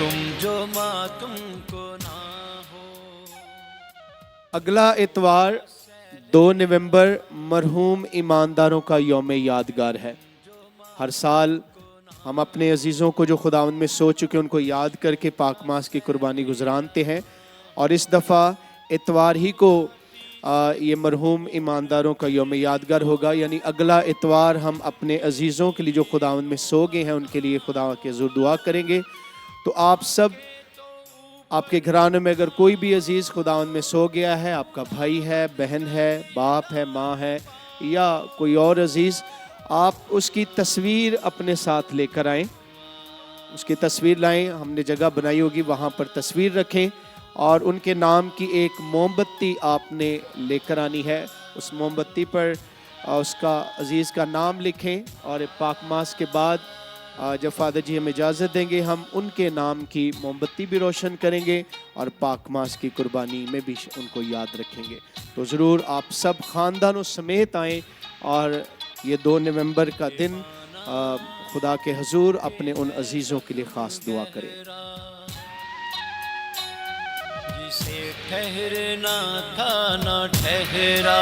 तुम जो मातम को ना हो। अगला इतवार 2 नवंबर मरहूम ईमानदारों का यौम यादगार है। हर साल हम अपने अजीज़ों को जो खुदावंद में सो चुके उनको याद करके पाक मास की कुर्बानी गुजरानते हैं, और इस दफ़ा इतवार ही को ये मरहूम ईमानदारों का यौम यादगार होगा। यानी अगला इतवार हम अपने अजीज़ों के लिए जो खुदावंद में सो गए हैं उनके लिए खुदा के हुज़ूर दुआ करेंगे। तो आप सब, आपके घराने में अगर कोई भी अजीज़ खुदावंद में सो गया है, आपका भाई है, बहन है, बाप है, माँ है, या कोई और अजीज़, आप उसकी तस्वीर अपने साथ लेकर आएँ, उसकी तस्वीर लाएं। हमने जगह बनाई होगी वहाँ पर तस्वीर रखें, और उनके नाम की एक मोमबत्ती आपने लेकर आनी है। उस मोमबत्ती पर उसका अजीज़ का नाम लिखें, और पाक मास के बाद जब फ़ादर जी हमें इजाज़त देंगे हम उनके नाम की मोमबत्ती भी रोशन करेंगे और पाक मास की कुर्बानी में भी उनको याद रखेंगे। तो ज़रूर आप सब ख़ानदानों समेत आएँ और ये 2 नवंबर का दिन खुदा के हुज़ूर अपने उन अजीज़ों के लिए ख़ास दुआ करें। जिसे ठहरना था ना ठहरा,